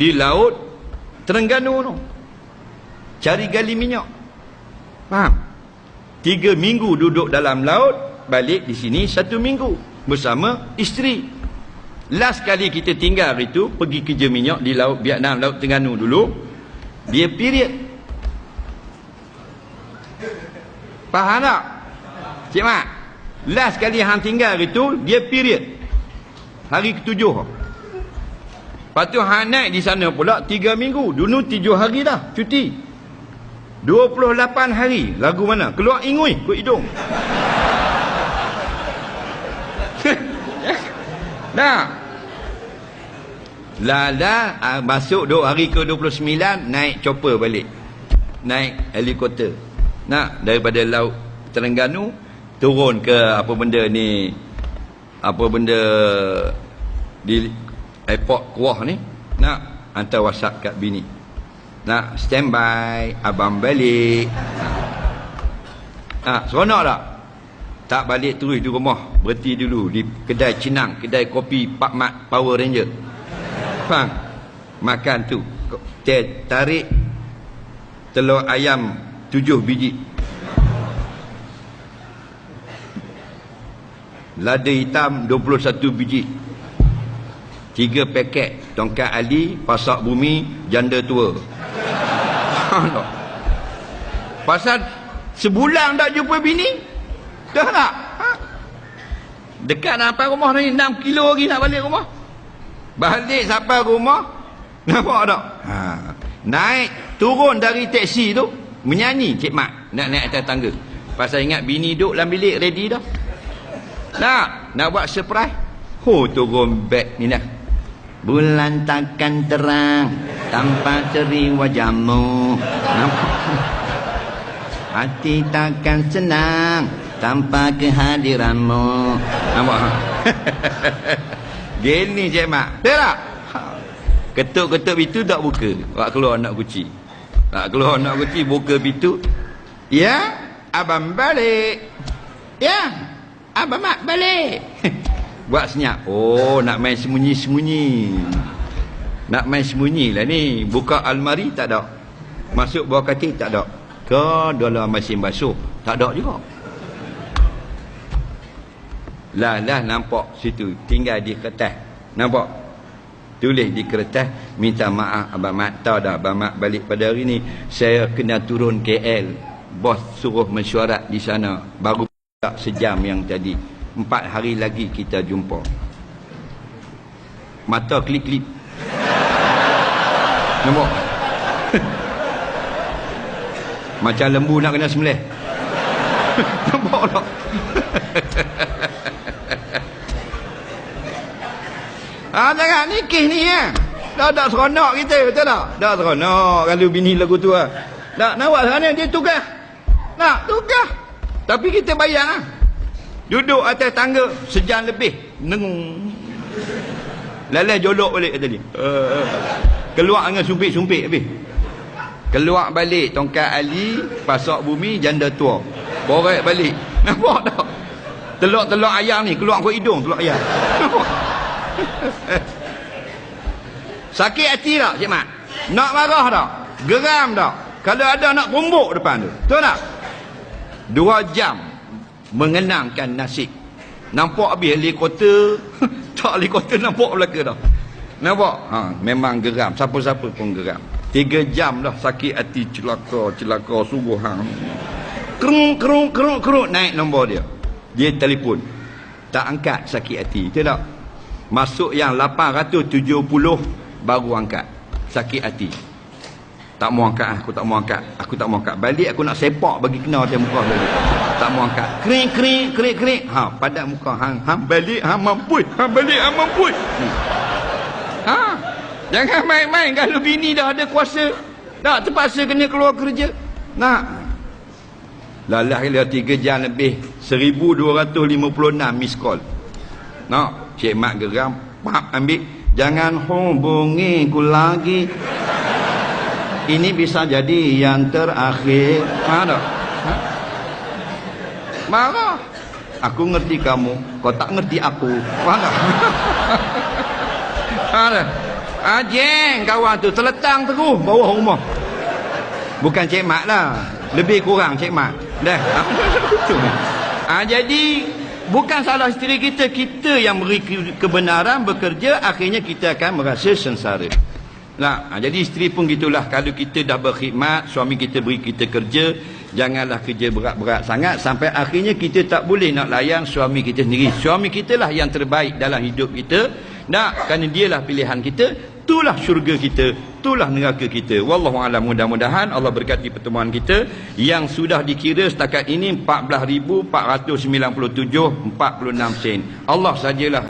di laut Terengganu tu. Cari gali minyak. Faham? 3 minggu duduk dalam laut, balik di sini 1 minggu bersama isteri. Last kali kita tinggal itu pergi kerja minyak di laut Vietnam, laut Terengganu dulu. Dia period. Faham tak? Cik Mat, last kali hang tinggal itu dia period. Hari ke-7. Lepas tu hang naik di sana pula 3 minggu. Dulu 7 hari dah cuti. 28 hari. Lagu mana? Keluar ingui kot hidung. Nah. Lala masuk hari ke-29 naik chopper balik. Naik helikopter. Nah, daripada laut Terengganu turun ke apa benda ni? Apa benda di airport Kuah ni? Nak hantar WhatsApp kat bini. Nak standby, abang balik. Seronok tak? Tak balik terus di rumah, berhenti dulu di kedai Cinang, kedai kopi Pak Mat Power Ranger. Faham? Makan tu. Tarik telur ayam 7 biji. Lada hitam 21 biji. 3 paket tongkat Ali, pasak bumi, janda tua. Pasal sebulan tak jumpa bini. Dah tak? Dekat nak sampai rumah ni 6 kilo lagi nak balik rumah. Balik sampai rumah, nampak tak? Naik turun dari teksi tu menyanyi Cik Mat nak naik atas tangga. Pasal ingat bini duduk dalam bilik ready dah. Nak buat surprise. Turun beg ni dah. Bulan takkan terang tanpa ceri wajahmu. Hati takkan senang tanpa kehadiranmu. Nampak? Gini Cik Mat. Betul tak? Ketuk-ketuk pintu tak buka. Wak keluar anak kucing. Wak keluar anak kucing buka pintu. Ya, abang balik. Ya, abang Mat balik. Buat senyap. Nak main sembunyi-sembunyi. Nak main sembunyi lah ni. Buka almari tak ada. Masuk bawah katil tak ada. Ke dalam mesin basuh tak ada juga. Lah nampak situ. Tinggal di kertas. Nampak? Tulis di kertas. Minta maaf abang Mat. Tahu dah abang Mat balik pada hari ni. Saya kena turun KL. Bos suruh mesyuarat di sana. Baru tak sejam yang tadi. 4 hari lagi kita jumpa. Mata klip-klip. Nampak? Macam lembu nak kena sembelih. Nampak tak? Jangan nikah ni dah seronok kita, betul tak? Dah seronok kalau bini lagu tu lah. Nak buat sana dia tugas. Nak tugas. Tapi kita bayar lah. Duduk atas tangga sejam lebih. Nengung. Lalai jolok balik tadi. Keluar dengan sumpit-sumpit habis. Keluar balik tongkat Ali, pasak bumi, janda tua. Borek balik. Nampak tak? Telur-telur ayam ni keluar ke hidung telur ayam. Sakit hati tak Cik Mat? Nak marah tak? Geram tak? Kalau ada nak kumbuk depan tu. Betul tak? 2 jam mengenangkan nasib. Nampak habis helikopter. Tak helikopter nampak belakang dah. Nampak? Memang geram. Siapa-siapa pun geram. 3 jam dah sakit hati, celaka sungguh hang. Kerung naik nombor dia. Dia telefon. Tak angkat sakit hati. Betul tak? Masuk yang 870 baru angkat. Sakit hati. Tak mau angkat, aku tak mau angkat. Aku tak mau angkat. Balik aku nak sepak bagi kena atas muka lagi. Tak mau angkat. Kering. Padat muka hang balik hang mampus. Hang balik hang mampus. Jangan main-main kalau bini dah ada kuasa. Tak terpaksa kena keluar kerja. Nak. Lalah dia 3 jam lebih. 1256 miss call. Nak. Cik Mat geram. Pap ambil. Jangan hubungi ku lagi. Ini bisa jadi yang terakhir. Mana? Marah. Aku ngerti kamu. Kau tak ngerti aku. Mana? Mana? Jeng kawan tu terletang terus bawah rumah. Bukan Cik Mat lah, lebih kurang Cik Mat dah. Jadi bukan salah isteri kita, kita yang beri kebenaran bekerja, akhirnya kita akan merasa sengsara. Nah, jadi isteri pun gitulah. Kalau kita dah berkhidmat, suami kita beri kita kerja, janganlah kerja berat-berat sangat sampai akhirnya kita tak boleh nak layan suami kita sendiri. Suami kita lah yang terbaik dalam hidup kita. Nah, kerana dialah pilihan kita, itulah syurga kita, itulah neraka kita. Wallahualam, mudah-mudahan Allah berkati pertemuan kita yang sudah dikira setakat ini 14,497.46 sen. Allah sajalah